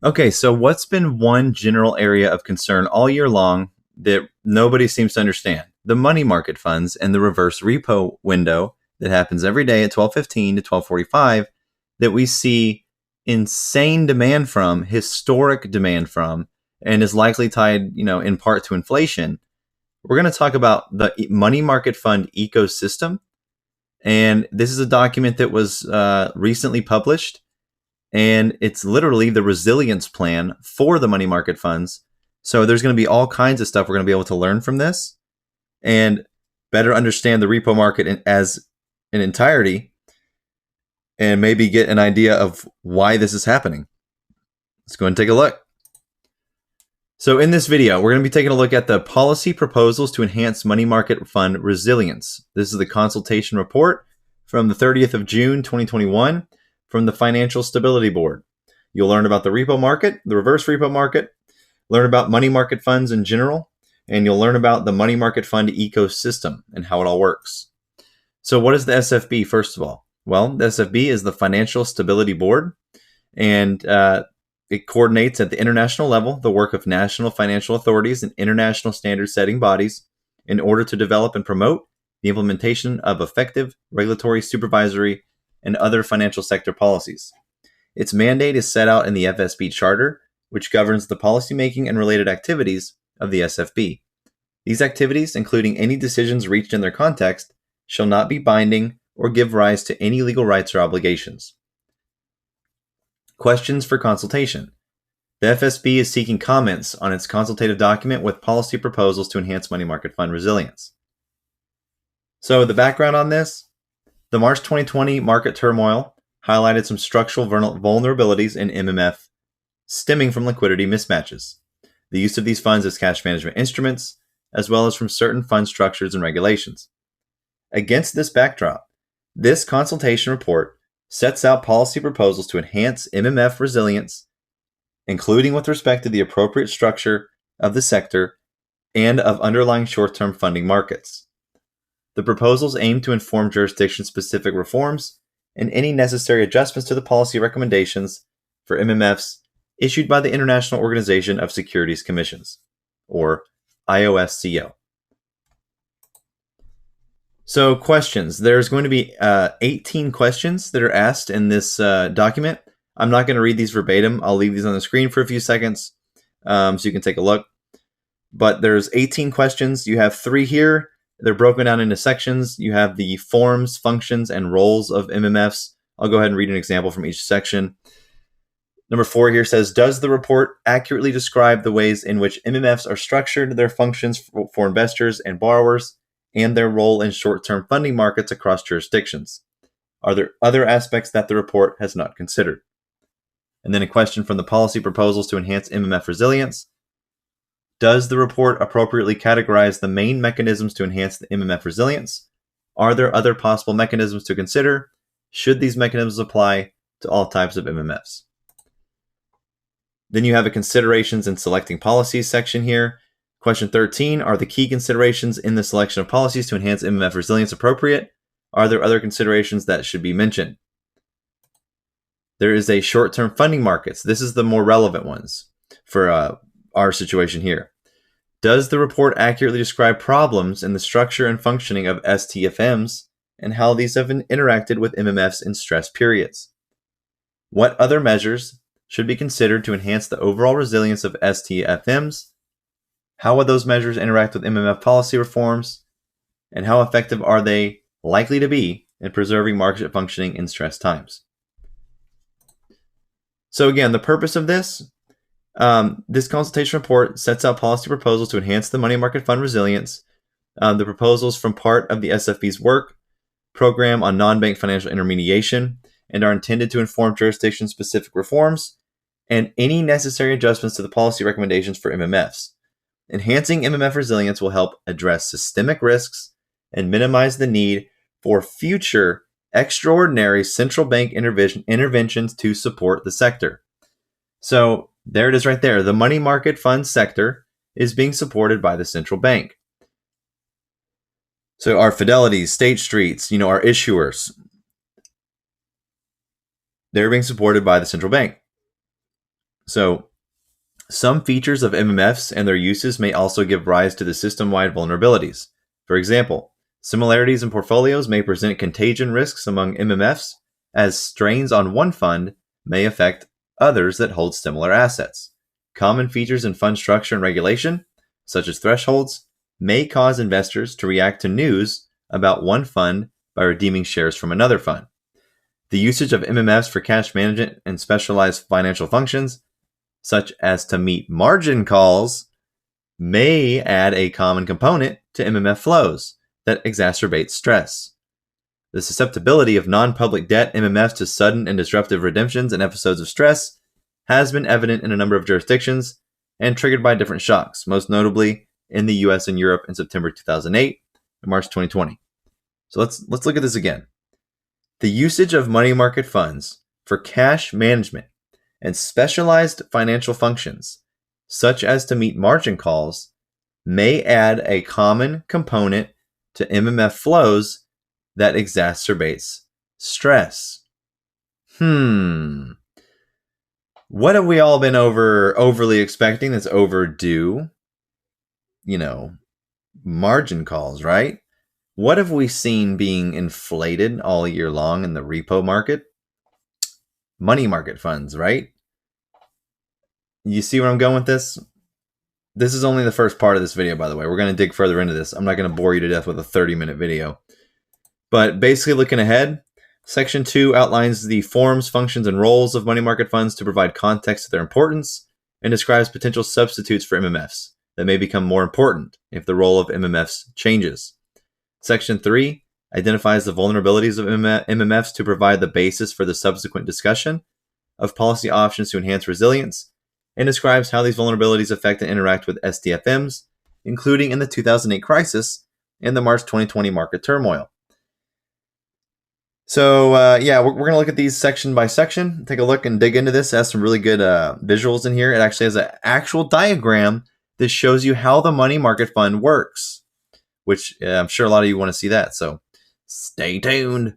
Okay, so what's been one general area of concern all year long that nobody seems to understand? The money market funds and the reverse repo window that happens every day at 12:15 to 12:45 that we see insane demand from, historic demand from, and is likely tied, in part to inflation. We're going to talk about the money market fund ecosystem, and this is a document that was recently published. And it's literally the resilience plan for the money market funds. So there's going to be all kinds of stuff we're going to be able to learn from this and better understand the repo market as an entirety and maybe get an idea of why this is happening. Let's go ahead and take a look. So in this video, we're going to be taking a look at the policy proposals to enhance money market fund resilience. This is the consultation report from the 30th of June, 2021. From the Financial Stability Board. You'll learn about the repo market, the reverse repo market, learn about money market funds in general, and you'll learn about the money market fund ecosystem and how it all works. So what is the SFB, first of all? Well, the SFB is the Financial Stability Board, and it coordinates at the international level the work of national financial authorities and international standard-setting bodies in order to develop and promote the implementation of effective regulatory, supervisory, and other financial sector policies. Its mandate is set out in the FSB Charter, which governs the policymaking and related activities of the SFB. These activities, including any decisions reached in their context, shall not be binding or give rise to any legal rights or obligations. Questions for consultation. The FSB is seeking comments on its consultative document with policy proposals to enhance money market fund resilience. So the background on this: the March 2020 market turmoil highlighted some structural vulnerabilities in MMF stemming from liquidity mismatches, the use of these funds as cash management instruments, as well as from certain fund structures and regulations. Against this backdrop, this consultation report sets out policy proposals to enhance MMF resilience, including with respect to the appropriate structure of the sector and of underlying short-term funding markets. The proposals aim to inform jurisdiction-specific reforms and any necessary adjustments to the policy recommendations for MMFs issued by the International Organization of Securities Commissions, or IOSCO. So questions. There's going to be 18 questions that are asked in this document. I'm not going to read these verbatim. I'll leave these on the screen for a few seconds so you can take a look. But there's 18 questions. You have 3 here. They're broken down into sections. You have the forms, functions, and roles of MMFs. I'll go ahead and read an example from each section. Number 4 here says, does the report accurately describe the ways in which MMFs are structured, their functions for investors and borrowers, and their role in short-term funding markets across jurisdictions? Are there other aspects that the report has not considered? And then a question from the policy proposals to enhance MMF resilience. Does the report appropriately categorize the main mechanisms to enhance the MMF resilience? Are there other possible mechanisms to consider? Should these mechanisms apply to all types of MMFs? Then you have a considerations in selecting policies section here. Question 13, are the key considerations in the selection of policies to enhance MMF resilience appropriate? Are there other considerations that should be mentioned? There is a short-term funding markets. This is the more relevant ones for our situation here. Does the report accurately describe problems in the structure and functioning of STFMs and how these have interacted with MMFs in stress periods? What other measures should be considered to enhance the overall resilience of STFMs? How would those measures interact with MMF policy reforms? And how effective are they likely to be in preserving market functioning in stress times? So again, the purpose of this consultation report sets out policy proposals to enhance the money market fund resilience. The proposals from part of the SFB's work program on non-bank financial intermediation and are intended to inform jurisdiction-specific reforms and any necessary adjustments to the policy recommendations for MMFs. Enhancing MMF resilience will help address systemic risks and minimize the need for future extraordinary central bank interventions to support the sector. So there it is right there. The money market fund sector is being supported by the central bank. So our Fidelities, State Streets, our issuers, they're being supported by the central bank. So some features of MMFs and their uses may also give rise to the system-wide vulnerabilities. For example, similarities in portfolios may present contagion risks among MMFs, as strains on one fund may affect others that hold similar assets. Common features in fund structure and regulation, such as thresholds, may cause investors to react to news about one fund by redeeming shares from another fund. The usage of MMFs for cash management and specialized financial functions, such as to meet margin calls, may add a common component to MMF flows that exacerbates stress. The susceptibility of non-public debt MMFs to sudden and disruptive redemptions and episodes of stress has been evident in a number of jurisdictions and triggered by different shocks, most notably in the US and Europe in September 2008 and March 2020. So let's look at this again. The usage of money market funds for cash management and specialized financial functions, such as to meet margin calls, may add a common component to MMF flows that exacerbates stress. What have we all been overly expecting that's overdue? Margin calls, right? What have we seen being inflated all year long in the repo market? Money market funds, right? You see where I'm going with this? This is only the first part of this video, by the way. We're going to dig further into this. I'm not going to bore you to death with a 30-minute video. But basically, looking ahead, Section 2 outlines the forms, functions, and roles of money market funds to provide context to their importance and describes potential substitutes for MMFs that may become more important if the role of MMFs changes. Section 3 identifies the vulnerabilities of MMFs to provide the basis for the subsequent discussion of policy options to enhance resilience, and describes how these vulnerabilities affect and interact with SDFMs, including in the 2008 crisis and the March 2020 market turmoil. So, we're going to look at these section by section, take a look and dig into this. It has some really good visuals in here. It actually has an actual diagram that shows you how the money market fund works, which I'm sure a lot of you want to see that. So stay tuned.